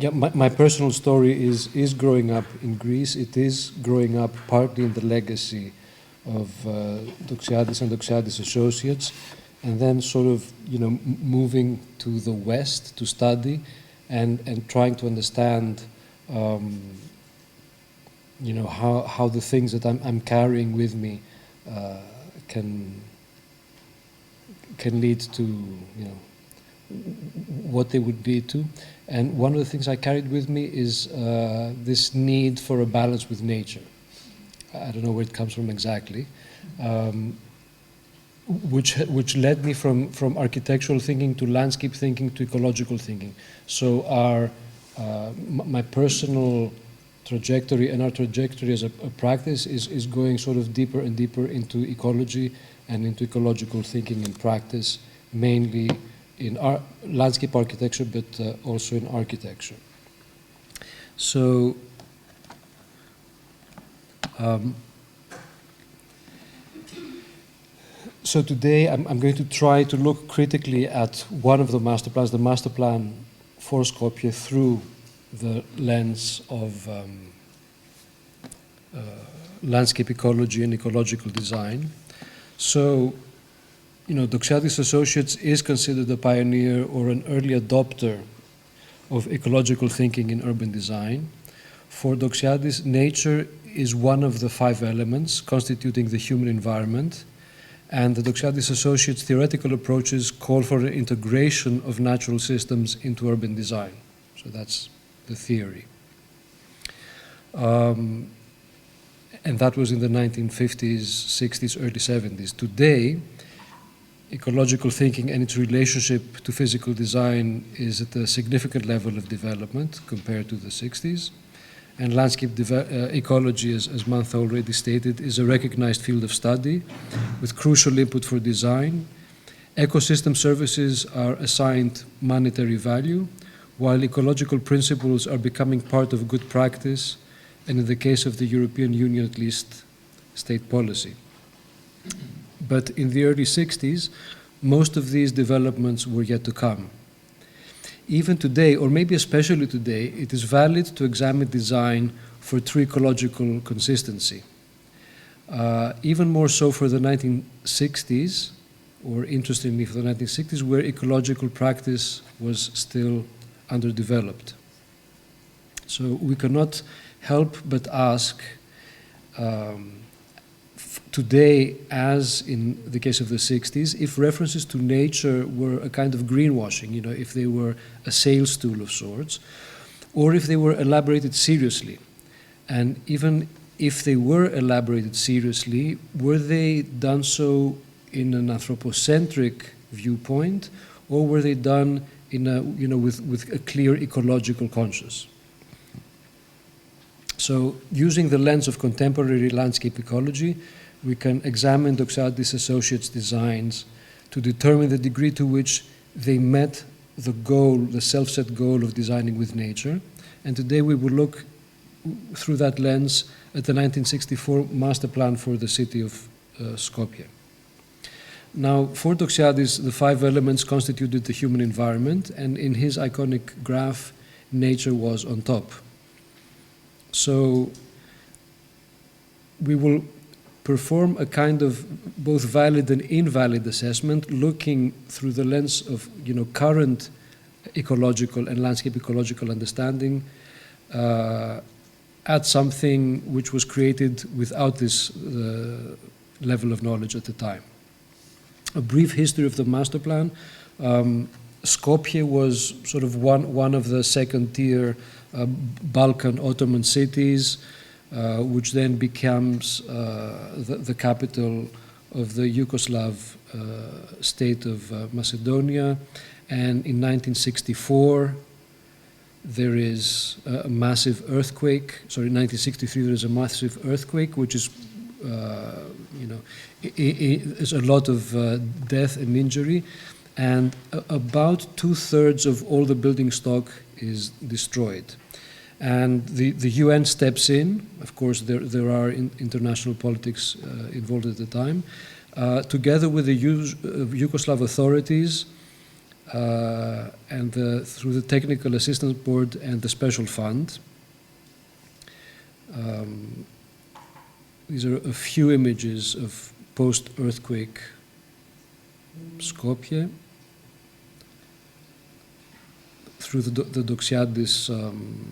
Yeah, my personal story is growing up in Greece. It is growing up partly in the legacy of Doxiadis and Doxiadis Associates, and then sort of, moving to the West to study and trying to understand, how the things that I'm carrying with me can lead to, what they would lead to. And one of the things I carried with me is this need for a balance with nature. I don't know where it comes from exactly, which led me from architectural thinking to landscape thinking to ecological thinking. So my personal trajectory and our trajectory as a practice is going sort of deeper and deeper into ecology and into ecological thinking and practice, mainly in landscape architecture, but also in architecture. So, so today I'm going to try to look critically at one of the master plans, the master plan for Skopje, through the lens of landscape ecology and ecological design. So, Doxiadis Associates is considered a pioneer or an early adopter of ecological thinking in urban design. For Doxiadis, nature is one of the 5 elements constituting the human environment, and the Doxiadis Associates' theoretical approaches call for an integration of natural systems into urban design. So that's the theory. And that was in the 1950s, 60s, early 70s. Today, ecological thinking and its relationship to physical design is at a significant level of development compared to the 60s. And landscape ecology, as Mantha already stated, is a recognized field of study with crucial input for design. Ecosystem services are assigned monetary value, while ecological principles are becoming part of good practice, and in the case of the European Union, at least, state policy. But in the early 60s, most of these developments were yet to come. Even today, or maybe especially today, it is valid to examine design for true ecological consistency. Even more so for the 1960s, or interestingly for the 1960s, where ecological practice was still underdeveloped. So we cannot help but ask, today, as in the case of the 60s, if references to nature were a kind of greenwashing, if they were a sales tool of sorts, or if they were elaborated seriously. And even if they were elaborated seriously, were they done so in an anthropocentric viewpoint, or were they done in a, with a clear ecological conscience? So, using the lens of contemporary landscape ecology, we can examine Doxiadis Associates' designs to determine the degree to which they met the goal, the self-set goal of designing with nature. And today we will look through that lens at the 1964 master plan for the city of Skopje. Now, for Doxiadis, the 5 elements constituted the human environment, and in his iconic graph, nature was on top. So we will perform a kind of both valid and invalid assessment, looking through the lens of current ecological and landscape ecological understanding at something which was created without this level of knowledge at the time. A brief history of the master plan. Skopje was sort of one of the second-tier Balkan Ottoman cities, which then becomes the capital of the Yugoslav state of Macedonia. And in 1964, there is a massive earthquake. Sorry, in 1963, there is a massive earthquake, which is, there's a lot of death and injury. And about 2/3 of all the building stock is destroyed. And the UN steps in. Of course, there are international politics involved at the time. Together with the Yugoslav authorities, and through the Technical Assistance Board and the Special Fund. These are a few images of post-earthquake Skopje. Through the Doxiadis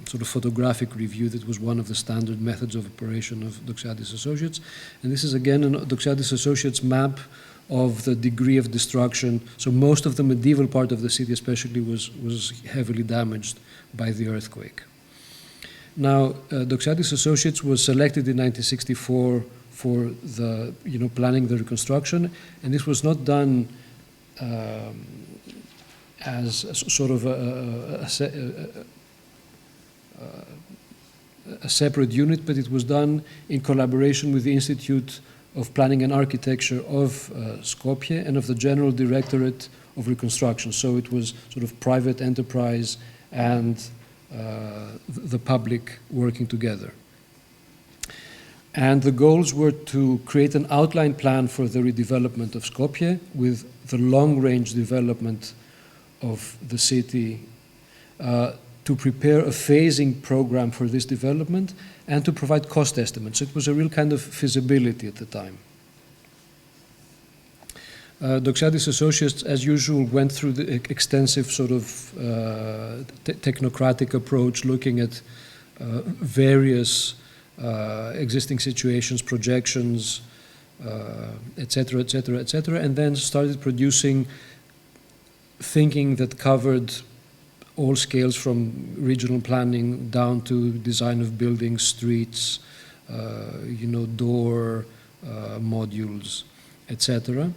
sort of photographic review that was one of the standard methods of operation of Doxiadis Associates. And this is again a Doxiadis Associates map of the degree of destruction. So most of the medieval part of the city especially was heavily damaged by the earthquake. Now, Doxiadis Associates was selected in 1964 for the, planning the reconstruction, and this was not done as sort of a separate unit, but it was done in collaboration with the Institute of Planning and Architecture of Skopje and of the General Directorate of Reconstruction. So it was sort of private enterprise and the public working together. And the goals were to create an outline plan for the redevelopment of Skopje with the long-range development of the city, to prepare a phasing program for this development, and to provide cost estimates. It was a real kind of feasibility at the time. Doxiadis Associates, as usual, went through the extensive sort of technocratic approach, looking at various existing situations, projections, et cetera, and then started producing thinking that covered all scales from regional planning down to design of buildings, streets, door modules, etc.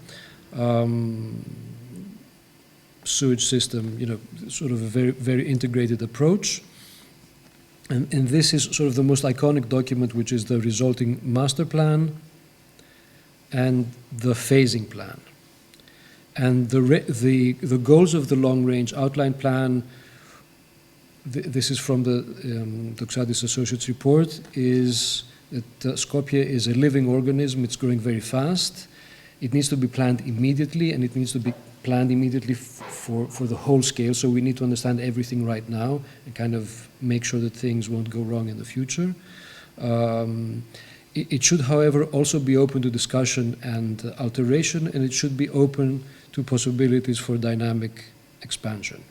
Sewage system, sort of a very, very integrated approach. And this is sort of the most iconic document, which is the resulting master plan and the phasing plan. And the goals of the long-range outline plan, this is from the Doxiadis Associates report, is that Skopje is a living organism. It's growing very fast. It needs to be planned immediately, and it needs to be planned immediately for the whole scale. So we need to understand everything right now and kind of make sure that things won't go wrong in the future. It should, however, also be open to discussion and alteration, and it should be open to possibilities for dynamic expansion.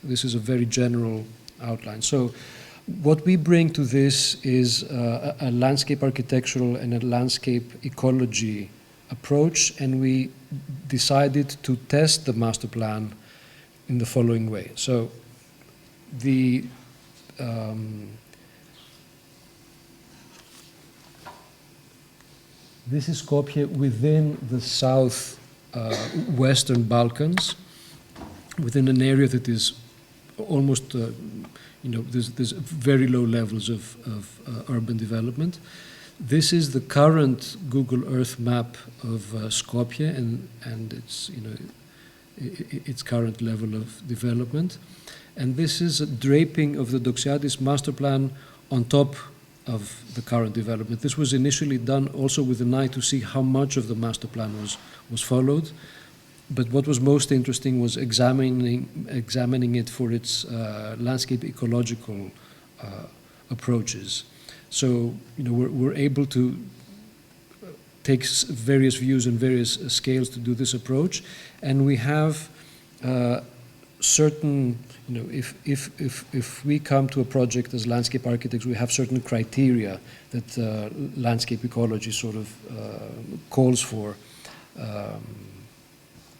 This is a very general outline. So what we bring to this is a landscape architectural and a landscape ecology approach, and we decided to test the master plan in the following way. So this is Skopje within the south Western Balkans, within an area that is almost, there's very low levels of urban development. This is the current Google Earth map of Skopje and its, its current level of development. And this is a draping of the Doxiadis master plan on top of the current development. This was initially done also with an eye to see how much of the master plan was followed. But what was most interesting was examining it for its landscape ecological approaches. So, we're able to take various views and various scales to do this approach, and we have certain, if we come to a project as landscape architects, we have certain criteria that landscape ecology sort of calls for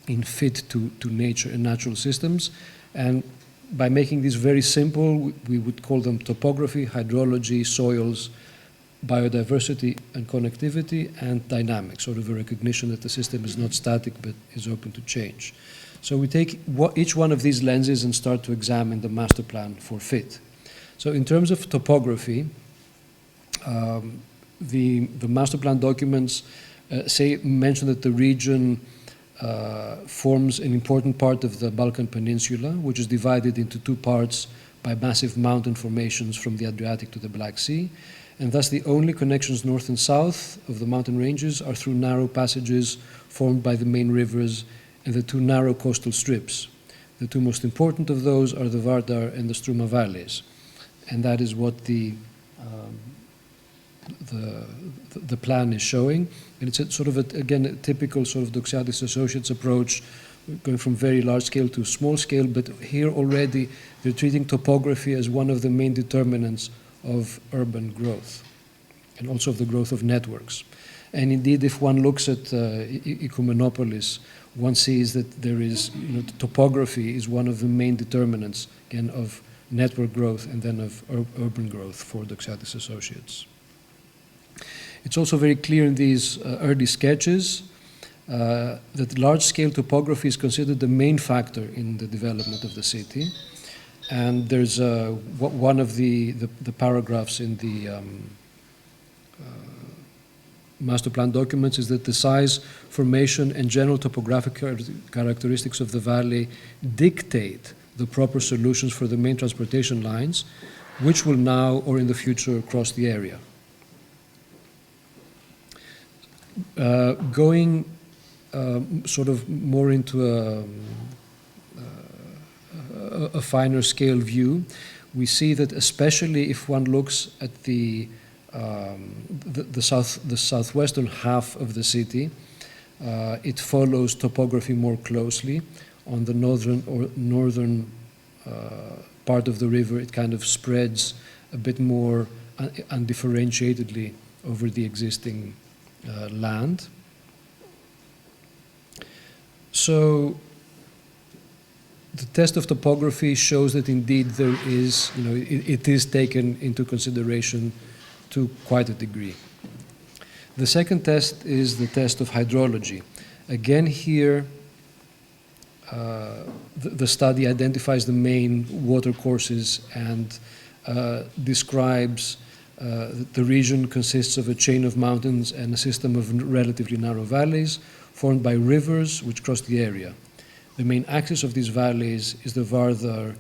in fit to nature and natural systems. And by making these very simple, we would call them topography, hydrology, soils, biodiversity and connectivity, and dynamics, sort of a recognition that the system is not static but is open to change. So we take each one of these lenses and start to examine the master plan for fit. So in terms of topography, the master plan documents mention that the region forms an important part of the Balkan Peninsula, which is divided into two parts by massive mountain formations from the Adriatic to the Black Sea, and thus the only connections north and south of the mountain ranges are through narrow passages formed by the main rivers and the two narrow coastal strips. The two most important of those are the Vardar and the Struma valleys. And that is what the plan is showing. And it's a sort of, again, a typical sort of Doxiadis Associates approach, going from very large scale to small scale, but here already they're treating topography as one of the main determinants of urban growth, and also of the growth of networks. And indeed, if one looks at Ecumenopolis, one sees that there is, topography is one of the main determinants, again, of network growth and then of urban growth for Doxiadis Associates. It's also very clear in these early sketches that large-scale topography is considered the main factor in the development of the city. And there's one of the paragraphs in the master plan documents is that the size, formation, and general topographic characteristics of the valley dictate the proper solutions for the main transportation lines, which will now or in the future cross the area. Going sort of more into a finer scale view, we see that especially if one looks at the southwestern half of the city, it follows topography more closely. On the northern part of the river, it kind of spreads a bit more undifferentiatedly over the existing land. So the test of topography shows that indeed there is, it is taken into consideration to quite a degree. The second test is the test of hydrology. Again, here, the study identifies the main water courses and describes that the region consists of a chain of mountains and a system of relatively narrow valleys formed by rivers which cross the area. The main axis of these valleys is the Vardar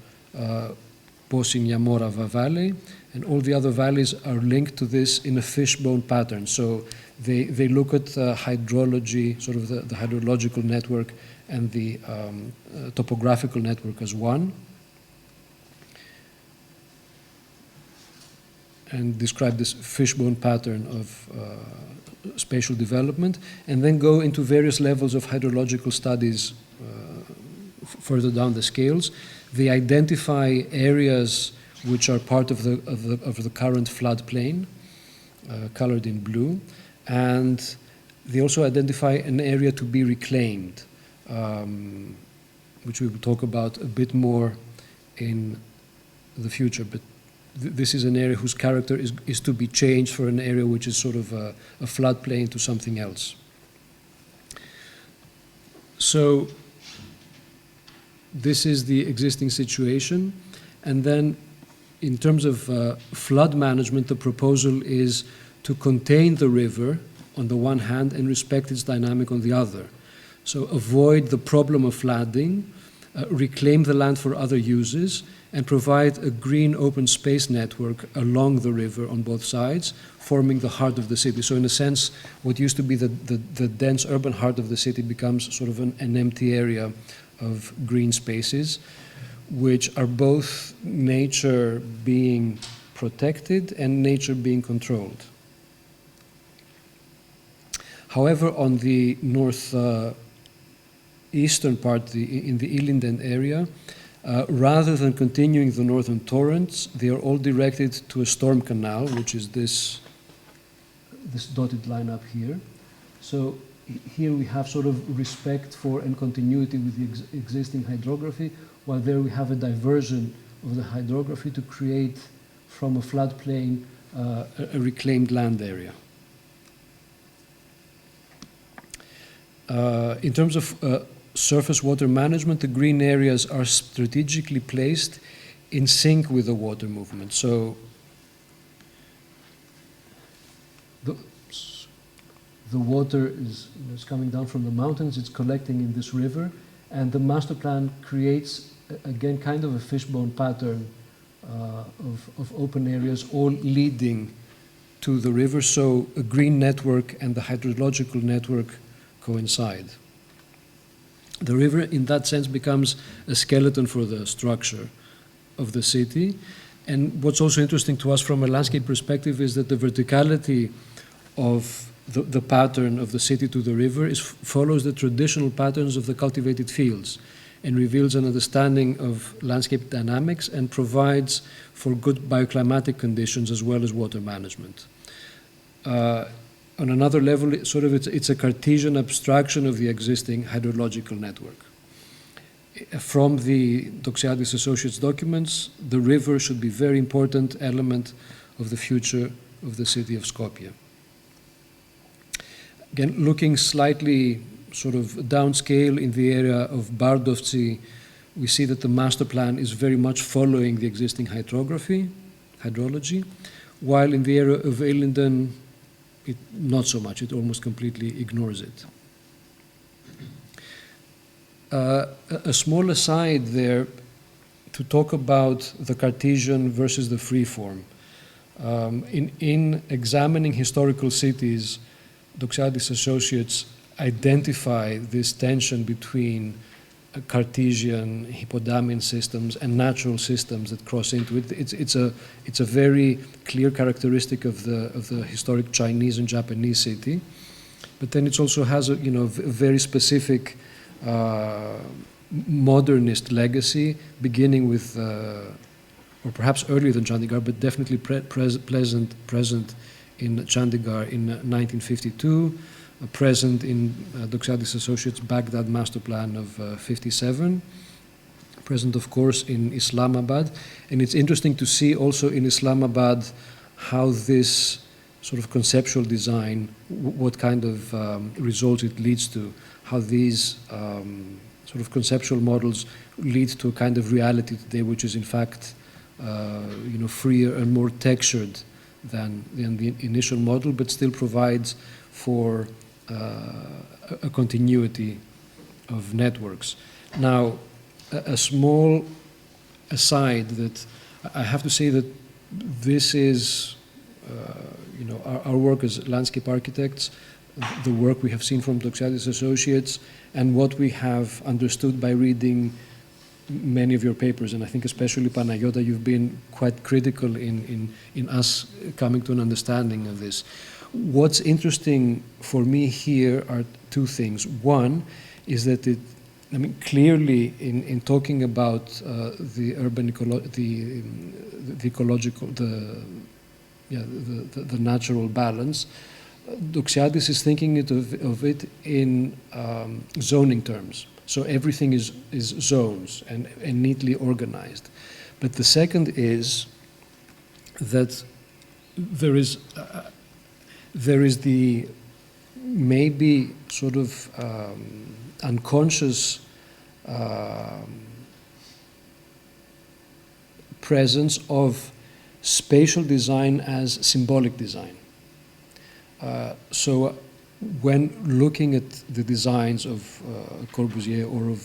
Posin-Yamorava Valley, and all the other valleys are linked to this in a fishbone pattern. So they look at hydrology, sort of the hydrological network and the topographical network as one, and describe this fishbone pattern of spatial development, and then go into various levels of hydrological studies further down the scales. They identify areas which are part of the current floodplain, colored in blue, and they also identify an area to be reclaimed, which we will talk about a bit more in the future. But this is an area whose character is to be changed for an area which is sort of a floodplain to something else. So this is the existing situation. And then in terms of flood management, the proposal is to contain the river on the one hand and respect its dynamic on the other. So avoid the problem of flooding, reclaim the land for other uses, and provide a green open space network along the river on both sides, forming the heart of the city. So in a sense, what used to be the dense urban heart of the city becomes sort of an empty area of green spaces, which are both nature being protected and nature being controlled. However, on the northeastern part, in the Ilinden area, rather than continuing the northern torrents, they are all directed to a storm canal, which is this dotted line up here. So here we have sort of respect for and continuity with the existing hydrography, while there we have a diversion of the hydrography to create from a floodplain a reclaimed land area. In terms of surface water management, the green areas are strategically placed in sync with the water movement. So the water is coming down from the mountains, it's collecting in this river, and the master plan creates, again, kind of a fishbone pattern of open areas, all leading to the river, so a green network and the hydrological network coincide. The river, in that sense, becomes a skeleton for the structure of the city. And what's also interesting to us from a landscape perspective is that the verticality of the pattern of the city to the river follows the traditional patterns of the cultivated fields and reveals an understanding of landscape dynamics and provides for good bioclimatic conditions as well as water management. On another level, it's a Cartesian abstraction of the existing hydrological network. From the Doxiadis Associates documents, the river should be a very important element of the future of the city of Skopje. Again, looking slightly sort of downscale in the area of Bardovci, we see that the master plan is very much following the existing hydrology, while in the area of Eilinden, not so much, it almost completely ignores it. A small aside there to talk about the Cartesian versus the freeform. In examining historical cities, Doxiadis Associates identify this tension between Cartesian, Hippodamian systems and natural systems that cross into it. It's a very clear characteristic of the historic Chinese and Japanese city, but then it also has a very specific modernist legacy, beginning with, or perhaps earlier than Chandigarh, but definitely present in Chandigarh in 1952. Present in Doxiadis Associates Baghdad master plan of 57, present of course in Islamabad, and it's interesting to see also in Islamabad how this sort of conceptual design, what kind of results it leads to, how these sort of conceptual models lead to a kind of reality today which is in fact freer and more textured than the initial model, but still provides for a continuity of networks. Now, a small aside that I have to say that this is, our work as landscape architects, the work we have seen from Doxiadis Associates, and what we have understood by reading many of your papers, and I think especially Panayota, you've been quite critical in us coming to an understanding of this. What's interesting for me here are two things. One is that clearly in talking about the urban ecological, the natural balance, Doxiadis is thinking of it in zoning terms. So everything is zones and neatly organized. But the second is that there is the maybe sort of unconscious presence of spatial design as symbolic design. So when looking at the designs of Corbusier or of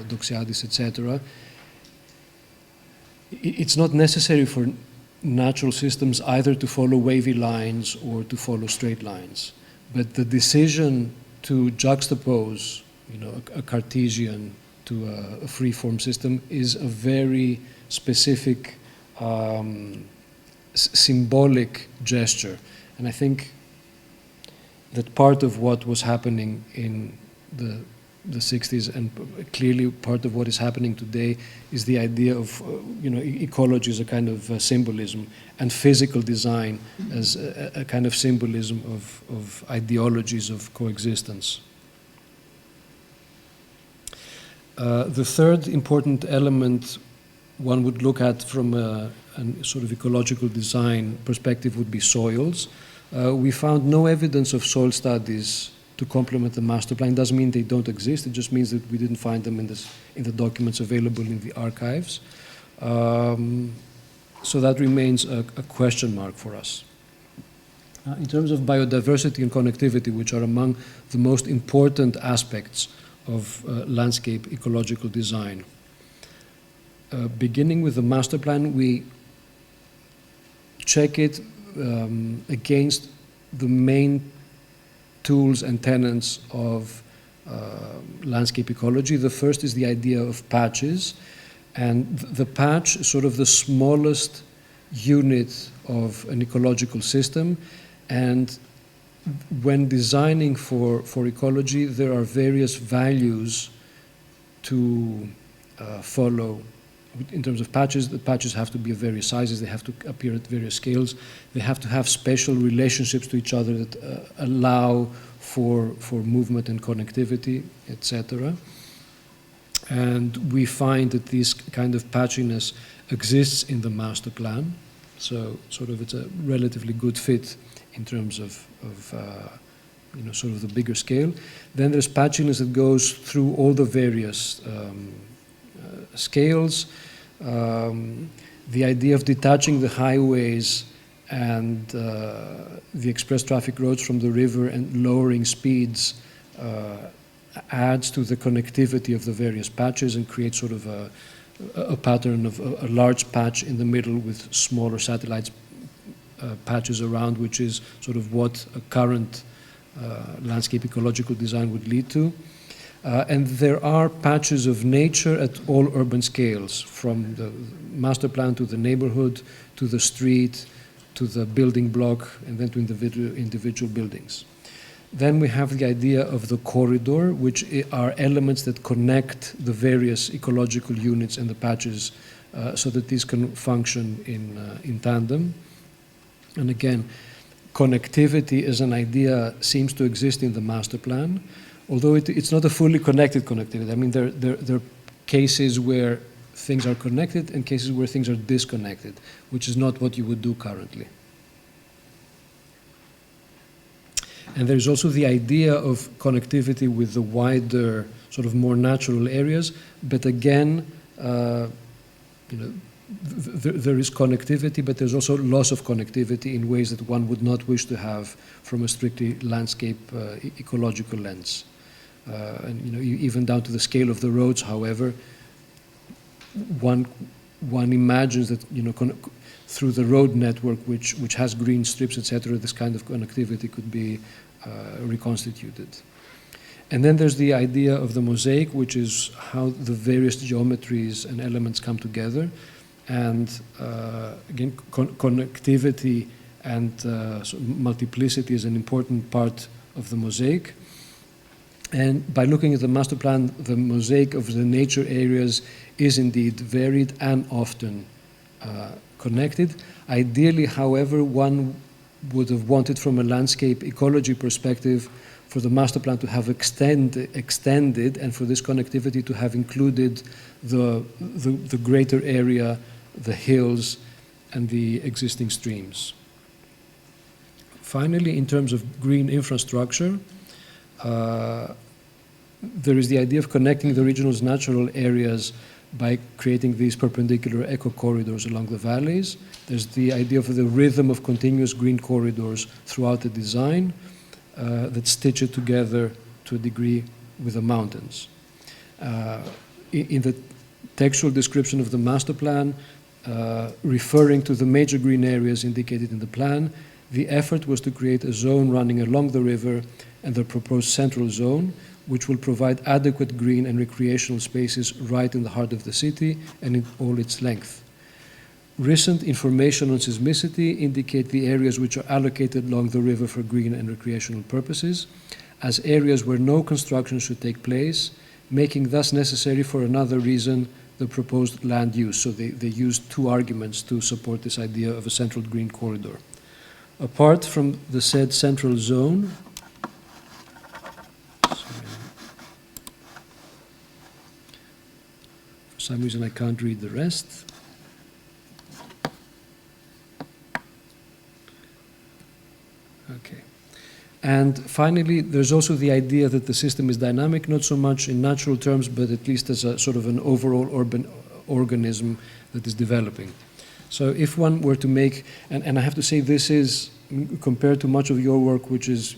Doxiadis, etc., it's not necessary for natural systems either to follow wavy lines or to follow straight lines. But the decision to juxtapose, a Cartesian to a free-form system is a very specific symbolic gesture. And I think that part of what was happening in the 60s and clearly part of what is happening today is the idea of, ecology as a kind of symbolism and physical design as a kind of symbolism of ideologies of coexistence. The third important element one would look at from a sort of ecological design perspective would be soils. We found no evidence of soil studies to complement the master plan. It doesn't mean they don't exist, it just means that we didn't find them in the documents available in the archives. So that remains a question mark for us. In terms of biodiversity and connectivity, which are among the most important aspects of landscape ecological design, beginning with the master plan, we check it against the main tools and tenets of landscape ecology. The first is the idea of patches, and the patch is sort of the smallest unit of an ecological system, and when designing for ecology, there are various values to follow. In terms of patches, the patches have to be of various sizes, they have to appear at various scales, they have to have special relationships to each other that allow for movement and connectivity, etc. And we find that this kind of patchiness exists in the master plan, so sort of it's a relatively good fit in terms of sort of the bigger scale. Then there's patchiness that goes through all the various scales. The idea of detaching the highways and the express traffic roads from the river and lowering speeds adds to the connectivity of the various patches and creates sort of a pattern of a large patch in the middle with smaller satellites patches around, which is sort of what a current landscape ecological design would lead to. And there are patches of nature at all urban scales, from the master plan to the neighborhood, to the street, to the building block, and then to individual buildings. Then we have the idea of the corridor, which are elements that connect the various ecological units and the patches so that these can function in tandem. And again, connectivity as an idea seems to exist in the master plan, although it's not a fully connected connectivity. I mean, there are cases where things are connected and cases where things are disconnected, which is not what you would do currently. And there's also the idea of connectivity with the wider, sort of more natural areas, but again, there is connectivity, but there's also loss of connectivity in ways that one would not wish to have from a strictly landscape ecological lens. And even down to the scale of the roads, however, one imagines that through the road network, which has green strips, etc., this kind of connectivity could be reconstituted. And then there's the idea of the mosaic, which is how the various geometries and elements come together. And again, connectivity and multiplicity is an important part of the mosaic. And by looking at the master plan, the mosaic of the nature areas is indeed varied and often connected. Ideally, however, one would have wanted from a landscape ecology perspective for the master plan to have extended and for this connectivity to have included the greater area, the hills, and the existing streams. Finally, in terms of green infrastructure, there is the idea of connecting the regional's natural areas by creating these perpendicular eco-corridors along the valleys. There's the idea of the rhythm of continuous green corridors throughout the design that stitch it together to a degree with the mountains. In the textual description of the master plan, referring to the major green areas indicated in the plan, the effort was to create a zone running along the river and the proposed central zone, which will provide adequate green and recreational spaces right in the heart of the city and in all its length. Recent information on seismicity indicate the areas which are allocated along the river for green and recreational purposes as areas where no construction should take place, making thus necessary for another reason the proposed land use. So they used two arguments to support this idea of a central green corridor. Apart from the said central zone, for some reason I can't read the rest. Okay. And finally, there's also the idea that the system is dynamic, not so much in natural terms, but at least as a sort of an overall urban organism that is developing. So if one were to make, and I have to say this is, compared to much of your work, which is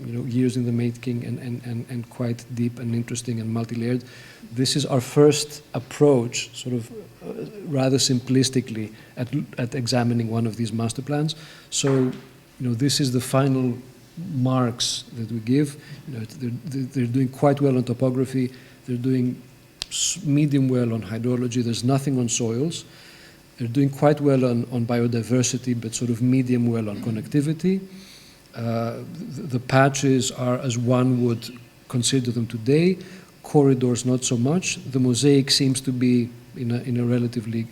years in the making and quite deep and interesting and multi-layered, this is our first approach, sort of rather simplistically, at examining one of these master plans. So this is the final marks that we give. They're doing quite well on topography. They're doing medium well on hydrology. There's nothing on soils. They're doing quite well on biodiversity, but sort of medium well on connectivity. The patches are as one would consider them today. Corridors, not so much. The mosaic seems to be in a relatively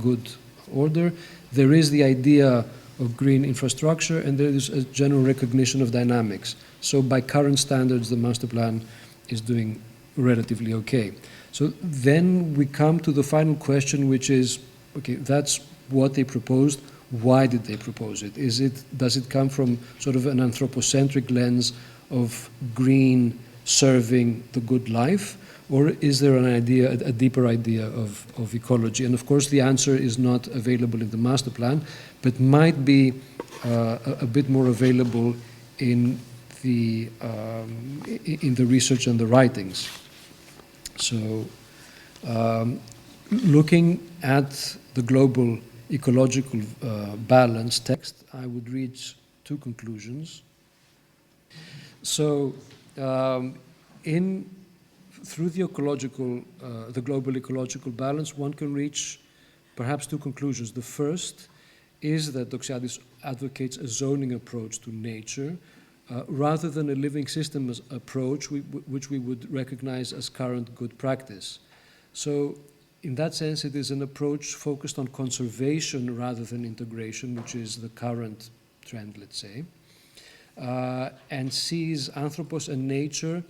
good order. There is the idea of green infrastructure, and there is a general recognition of dynamics. So by current standards, the master plan is doing relatively okay. So then we come to the final question, which is, okay, that's what they proposed. Why did they propose it? Does it come from sort of an anthropocentric lens of green serving the good life? Or is there an idea, a deeper idea of ecology? And of course, the answer is not available in the master plan, but might be a bit more available in the research and the writings. So, looking at the global ecological balance text, I would reach two conclusions. So, through the global ecological balance, one can reach perhaps two conclusions. The first is that Doxiadis advocates a zoning approach to nature rather than a living systems approach which we would recognize as current good practice. So in that sense, it is an approach focused on conservation rather than integration, which is the current trend, let's say, and sees anthropos and nature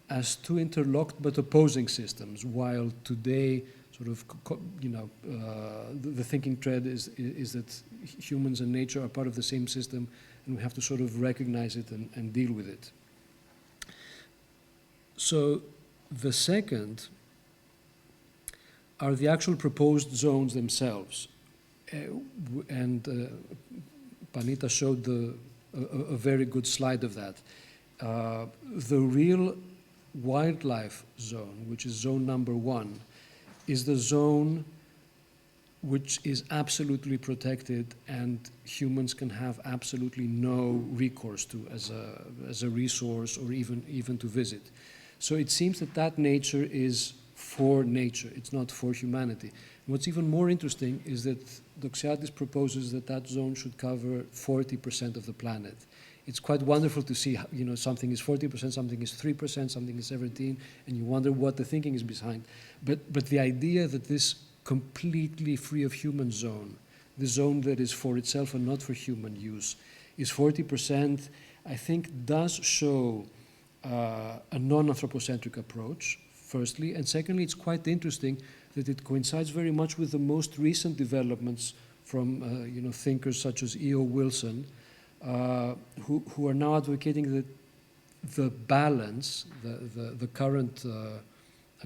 as two interlocked but opposing systems, while today sort of, the thinking thread is that humans and nature are part of the same system, and we have to sort of recognize it and deal with it. So the second are the actual proposed zones themselves. And Panita showed a very good slide of that. The real wildlife zone, which is zone number 1, is the zone which is absolutely protected and humans can have absolutely no recourse to as a resource or even to visit. So it seems that nature is for nature, it's not for humanity. And what's even more interesting is that Doxiadis proposes that zone should cover 40% of the planet. It's quite wonderful to see, something is 40%, something is 3%, something is 17%, and you wonder what the thinking is behind. But the idea that this completely free of human zone, the zone that is for itself and not for human use, is 40%, I think does show a non-anthropocentric approach, firstly, and secondly, it's quite interesting that it coincides very much with the most recent developments from thinkers such as E.O. Wilson, who are now advocating that the balance, the current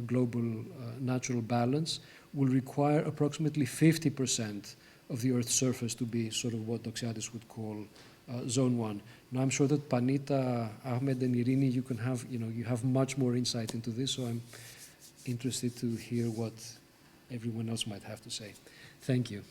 global natural balance, will require approximately 50% of the Earth's surface to be sort of what Doxiadis would call Zone 1. Now I'm sure that Panita, Ahmed, and Irini, you have much more insight into this, so I'm interested to hear what everyone else might have to say. Thank you.